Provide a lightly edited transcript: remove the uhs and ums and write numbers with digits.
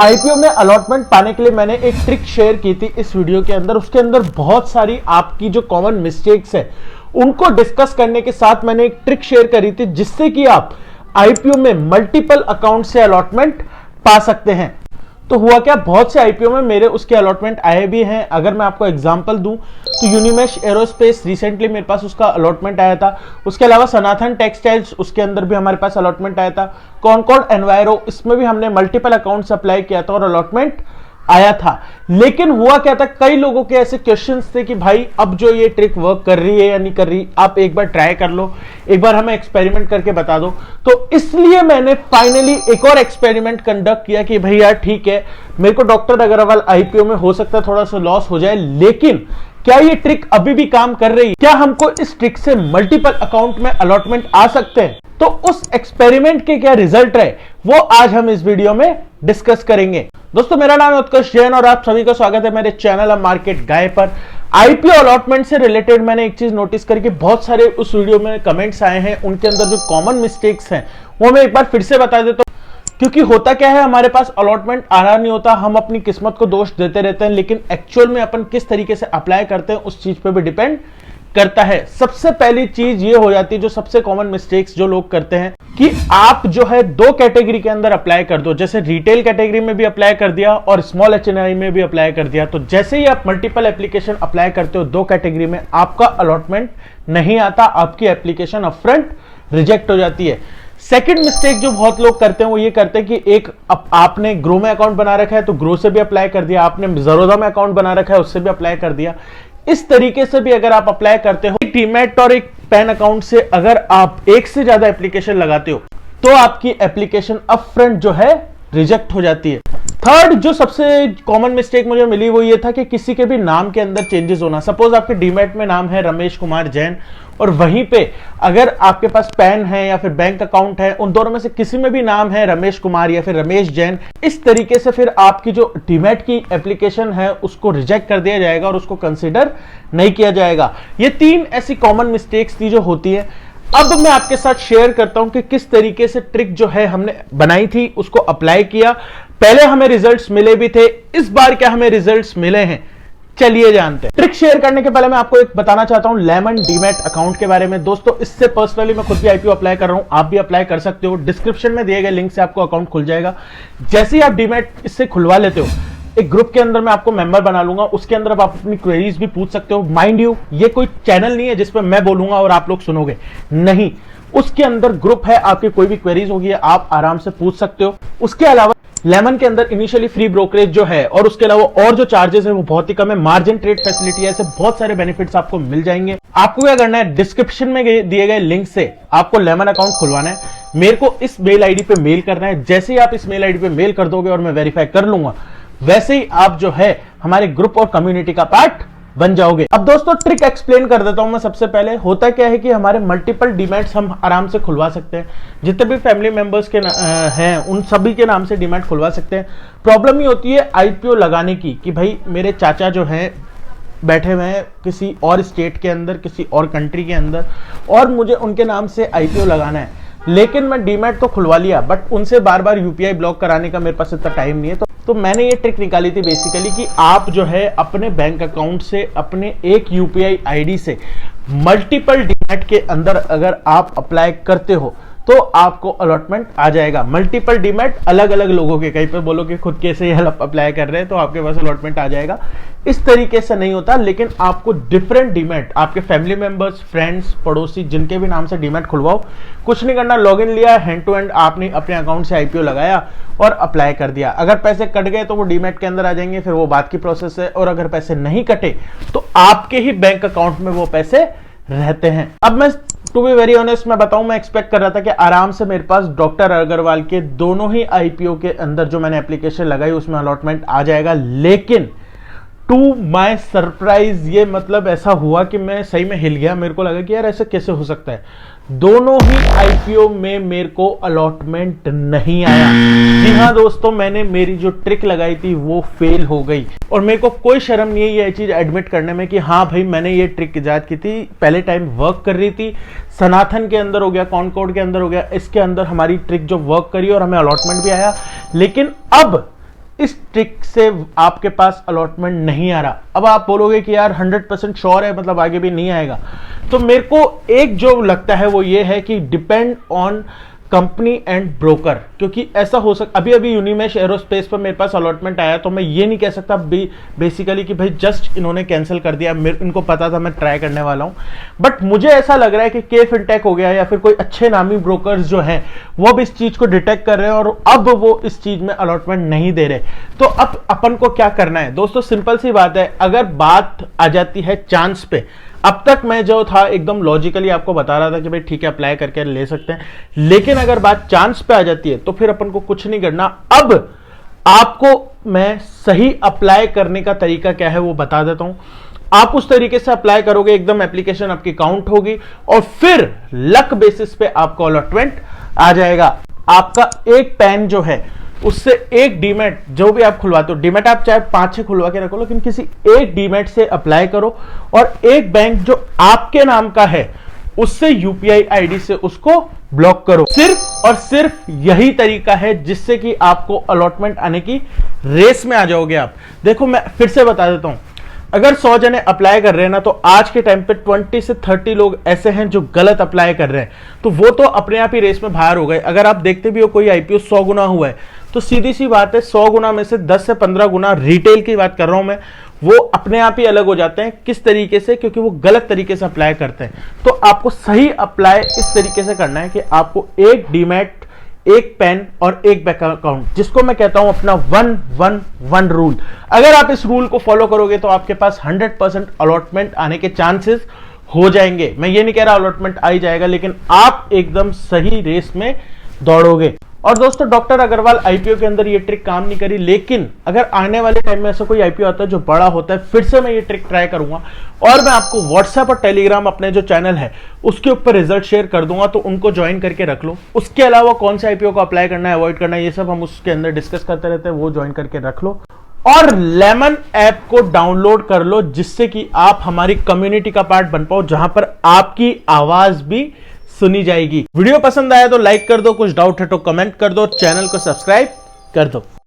IPO में allotment पाने के लिए मैंने एक ट्रिक शेयर की थी इस वीडियो के अंदर। उसके अंदर बहुत सारी आपकी जो कॉमन मिस्टेक्स है उनको डिस्कस करने के साथ मैंने एक ट्रिक शेयर करी थी जिससे कि आप आईपीओ में मल्टीपल अकाउंट से अलॉटमेंट पा सकते हैं। तो हुआ क्या, बहुत से आईपीओ में मेरे उसके अलॉटमेंट आए भी हैं। अगर मैं आपको एग्जांपल दूं तो यूनिमेश एरोस्पेस रिसेंटली मेरे पास उसका अलॉटमेंट आया था। उसके अलावा सनातन टेक्सटाइल्स, उसके अंदर भी हमारे पास अलॉटमेंट आया था। कॉनकॉर्ड एनवायरो, इसमें भी हमने मल्टीपल अकाउंट्स अप्लाई किया था और अलॉटमेंट आया था। लेकिन हुआ क्या था, कई लोगों के ऐसे क्वेश्चंस थे कि भाई अब जो ये ट्रिक वर्क कर रही है या नहीं कर रही, आप एक बार ट्राई कर लो, एक बार हमें एक्सपेरिमेंट करके बता दो। तो इसलिए मैंने फाइनली एक और एक्सपेरिमेंट कंडक्ट किया कि भाई यार ठीक है, मेरे को डॉक्टर अग्रवाल आईपीओ में हो सकता है थोड़ा सा लॉस हो जाए, लेकिन क्या ये ट्रिक अभी भी काम कर रही है? क्या हमको इस ट्रिक से मल्टीपल अकाउंट में अलॉटमेंट आ सकते हैं? तो उस एक्सपेरिमेंट के क्या रिजल्ट रहे वो आज हम इस वीडियो में डिस्कस करेंगे। दोस्तों, मेरा नाम है उत्कर्ष जैन और आप सभी का स्वागत है मेरे चैनल मार्केट गाय पर। आईपीओ अलॉटमेंट से रिलेटेड मैंने एक चीज नोटिस करके बहुत सारे उस वीडियो में कमेंट्स आए हैं, उनके अंदर जो कॉमन मिस्टेक्स हैं वो मैं एक बार फिर से बता देता हूं। क्योंकि होता क्या है, हमारे पास अलॉटमेंट आ रहा नहीं होता, हम अपनी किस्मत को दोष देते रहते हैं, लेकिन एक्चुअल में अपन किस तरीके से अप्लाई करते हैं उस चीज पे भी डिपेंड करता है। सबसे पहली चीज ये हो जाती है, जो सबसे कॉमन मिस्टेक्स जो लोग करते हैं कि आप जो है दो कैटेगरी के अंदर अप्लाई कर दो। जैसे रिटेल कैटेगरी में भी अप्लाई कर दिया और स्मॉल एचएनआई में भी अप्लाई कर दिया। तो जैसे ही आप मल्टीपल एप्लीकेशन अप्लाई करते हो दो कैटेगरी में, आपका अलॉटमेंट नहीं आता, आपकी एप्लीकेशन अपफ्रंट रिजेक्ट हो जाती है। सेकंड मिस्टेक जो बहुत लोग करते हैं वो ये करते हैं कि एक आपने ग्रो में अकाउंट बना रखा है तो ग्रो से भी अप्लाई कर दिया, आपने ज़रोदा में अकाउंट बना रखा है उससे भी अप्लाई कर दिया। इस तरीके से भी अगर आप अप्लाई करते हो, एक डीमैट और एक पैन अकाउंट से अगर आप एक से ज्यादा एप्लीकेशन लगाते हो तो आपकी एप्लीकेशन अपफ्रंट जो है रिजेक्ट हो जाती है। थर्ड जो सबसे कॉमन मिस्टेक मुझे मिली वो ये था कि किसी के भी नाम के अंदर चेंजेस होना। सपोज आपके डीमैट में नाम है रमेश कुमार जैन और वहीं पे अगर आपके पास पैन है या फिर बैंक अकाउंट है, उन दोनों में से किसी में भी नाम है रमेश कुमार या फिर रमेश जैन, इस तरीके से फिर आपकी जो डीमैट की एप्लीकेशन है उसको रिजेक्ट कर दिया जाएगा और उसको कंसीडर नहीं किया जाएगा। ये तीन ऐसी कॉमन मिस्टेक्स थी जो होती है। अब मैं आपके साथ शेयर करता हूं कि किस तरीके से ट्रिक जो है हमने बनाई थी उसको अप्लाई किया। पहले हमें रिजल्ट्स मिले भी थे, इस बार क्या हमें रिजल्ट्स मिले हैं, चलिए जानते हैं। ट्रिक शेयर करने के पहले मैं आपको एक बताना चाहता हूं लेमन डीमैट अकाउंट के बारे में। दोस्तों, इससे पर्सनली मैं खुद भी आईपीओ अप्लाई कर रहा हूं, आप भी अप्लाई कर सकते हो। डिस्क्रिप्शन में दिए गए लिंक से आपको अकाउंट खुल जाएगा। जैसे ही आप डीमैट इससे खुलवा लेते हो, एक ग्रुप के अंदर मैं आपको मेंबर बना लूंगा, उसके अंदर आप अपनी क्वेरीज भी पूछ सकते हो। माइंड यू, ये कोई चैनल नहीं है जिसपे मैं बोलूंगा और आप लोग सुनोगे, नहीं, उसके अंदर ग्रुप है, आपकी कोई भी क्वेरीज होगी आप आराम से पूछ सकते हो। उसके अलावा लेमन के अंदर इनिशियली फ्री ब्रोकरेज जो है और उसके अलावा और जो चार्जेस है वो बहुत ही कम है। मार्जिन ट्रेड फैसिलिटी है, ऐसे बहुत सारे बेनिफिट्स आपको मिल जाएंगे। आपको क्या करना है, डिस्क्रिप्शन में दिए गए लिंक से आपको लेमन अकाउंट खुलवाना है। मेरे को इस मेल आईडी पे मेल करना है। जैसे ही आप इस मेल आईडी पे मेल कर दोगे और मैं वेरीफाई कर लूंगा, वैसे ही आप जो है हमारे ग्रुप और कम्युनिटी का पार्ट बन जाओगे। अब दोस्तों, ट्रिक एक्सप्लेन कर देता हूं मैं। सबसे पहले होता क्या है कि हमारे मल्टीपल डीमैट्स हम आराम से खुलवा सकते हैं। जितने भी फैमिली मेंबर्स के हैं उन सभी के नाम से डीमैट खुलवा सकते हैं। प्रॉब्लम ये होती है आईपीओ लगाने की कि भाई मेरे चाचा जो हैं बैठे हुए हैं किसी और स्टेट के अंदर, किसी और कंट्री के अंदर, और मुझे उनके नाम से आईपीओ लगाना है। लेकिन मैं डीमैट तो खुलवा लिया, बट उनसे बार बार यूपीआई ब्लॉक कराने का मेरे पास इतना टाइम नहीं है। तो मैंने ये ट्रिक निकाली थी बेसिकली कि आप जो है अपने बैंक अकाउंट से, अपने एक यूपीआई आईडी से मल्टीपल डीमैट के अंदर अगर आप अप्लाई करते हो तो आपको अलॉटमेंट आ जाएगा। मल्टीपल डीमैट अलग अलग लोगों के, कहीं पे बोलो कि खुद के से अप्लाई कर रहे हैं तो आपके पास अलॉटमेंट आ जाएगा, इस तरीके से नहीं होता। लेकिन आपको डिफरेंट डीमैट, आपके फैमिली मेंबर्स, फ्रेंड्स, पड़ोसी, जिनके भी नाम से डीमैट खुलवाओ, कुछ नहीं करना, लॉगिन लिया, हैंड टू हैंड आपने अपने अकाउंट से आईपीओ लगाया और अप्लाई कर दिया। अगर पैसे कट गए तो वो डीमैट के अंदर आ जाएंगे, फिर वो बात की प्रोसेस है। और अगर पैसे नहीं कटे तो आपके ही बैंक अकाउंट में वो पैसे रहते हैं। अब मैं टू बी वेरी ऑनेस्ट मैं बताऊं, मैं एक्सपेक्ट कर रहा था कि आराम से मेरे पास डॉक्टर अग्रवाल के दोनों ही आईपीओ के अंदर जो मैंने एप्लीकेशन लगाई उसमें अलॉटमेंट आ जाएगा। लेकिन टू माय सरप्राइज ये मतलब ऐसा हुआ कि मैं सही में हिल गया। मेरे को लगा कि यार ऐसे कैसे हो सकता है, दोनों ही आईपीओ में मेरे को अलॉटमेंट नहीं आया। जी हाँ दोस्तों, मैंने मेरी जो ट्रिक लगाई थी वो फेल हो गई और मेरे को कोई शर्म नहीं है ये चीज एडमिट करने में कि हाँ भाई मैंने ये ट्रिक इजाद की थी, पहले टाइम वर्क कर रही थी। सनातन के अंदर हो गया, कॉनकॉर्ड के अंदर हो गया, इसके अंदर हमारी ट्रिक जो वर्क करी और हमें अलॉटमेंट भी आया। लेकिन अब इस ट्रिक से आपके पास अलॉटमेंट नहीं आ रहा। अब आप बोलोगे कि यार 100% श्योर है, मतलब आगे भी नहीं आएगा। तो मेरे को एक जो लगता है वो ये है कि depend on company and broker, क्योंकि ऐसा हो सकता, अभी अभी यूनिमेश एरोस्पेस पर मेरे पास अलॉटमेंट आया, तो मैं ये नहीं कह सकता बेसिकली कि भाई जस्ट इन्होंने कैंसिल कर दिया, इनको पता था मैं ट्राई करने वाला हूं। बट मुझे ऐसा लग रहा है कि के फिनटेक हो गया या फिर कोई अच्छे नामी ब्रोकर्स जो हैं वो अब इस चीज को डिटेक्ट कर रहे हैं और अब वो इस चीज में अलॉटमेंट नहीं दे रहे। तो अब अपन को क्या करना है दोस्तों, सिंपल सी बात है। अगर बात आ जाती है चांस पे, अब तक मैं जो था एकदम लॉजिकली आपको बता रहा था कि भाई ठीक है अप्लाई करके ले सकते हैं, लेकिन अगर बात चांस पे आ जाती है तो फिर अपन को कुछ नहीं करना। अब आपको मैं सही अप्लाई करने का तरीका क्या है वो बता देता हूं। आप उस तरीके से अप्लाई करोगे, एकदम एप्लीकेशन आपकी काउंट होगी और फिर लक बेसिस पे आपको अलॉटमेंट आ जाएगा। आपका एक पैन जो है उससे एक डीमेट जो भी आप खुलवाते हो, डीमेट आप चाहे 5-6 खुलवा के रखो, लेकिन किसी एक डीमेट से अप्लाई करो और एक बैंक जो आपके नाम का है उससे यूपीआई आईडी से उसको ब्लॉक करो। सिर्फ और सिर्फ यही तरीका है जिससे कि आपको अलॉटमेंट आने की रेस में आ जाओगे आप। देखो मैं फिर से बता देता हूं, अगर 100 जने अप्लाई कर रहे हैं ना, तो आज के टाइम पे 20 से 30 लोग ऐसे हैं जो गलत अप्लाई कर रहे हैं, तो वो तो अपने आप ही रेस में बाहर हो गए। अगर आप देखते भी हो कोई आईपीओ 100 गुना हुआ है, तो सीधी सी बात है 100 गुना में से 10 से 15 गुना रिटेल की बात कर रहा हूं मैं, वो अपने आप ही अलग हो जाते हैं। किस तरीके से? क्योंकि वो गलत तरीके से अप्लाई करते हैं। तो आपको सही अप्लाई इस तरीके से करना है कि आपको एक डीमैट, एक पेन और एक बैंक अकाउंट, जिसको मैं कहता हूं अपना 1-1-1 रूल। अगर आप इस रूल को फॉलो करोगे तो आपके पास 100% अलॉटमेंट आने के चांसेस हो जाएंगे। मैं ये नहीं कह रहा अलॉटमेंट आ ही जाएगा, लेकिन आप एकदम सही रेस में दौड़ोगे। और दोस्तों डॉक्टर अग्रवाल आईपीओ के अंदर ये ट्रिक काम नहीं करी, लेकिन अगर आने वाले टाइम में ऐसा कोई आईपीओ आता है जो बड़ा होता है, फिर से मैं ये ट्रिक ट्राई करूंगा और मैं आपको व्हाट्सएप और टेलीग्राम अपने जो चैनल है उसके ऊपर रिजल्ट शेयर कर दूंगा, तो उनको ज्वाइन करके रख लो। उसके अलावा कौन से आईपीओ को अप्लाई करना है, अवॉइड करना है, ये सब हम उसके अंदर डिस्कस करते रहते हैं, वो ज्वाइन करके रख लो। और लेमन ऐप को डाउनलोड कर लो, जिससे कि आप हमारी कम्युनिटी का पार्ट बन पाओ, जहां पर आपकी आवाज भी सुनी जाएगी। वीडियो पसंद आया तो लाइक कर दो, कुछ डाउट है तो कमेंट कर दो, चैनल को सब्सक्राइब कर दो।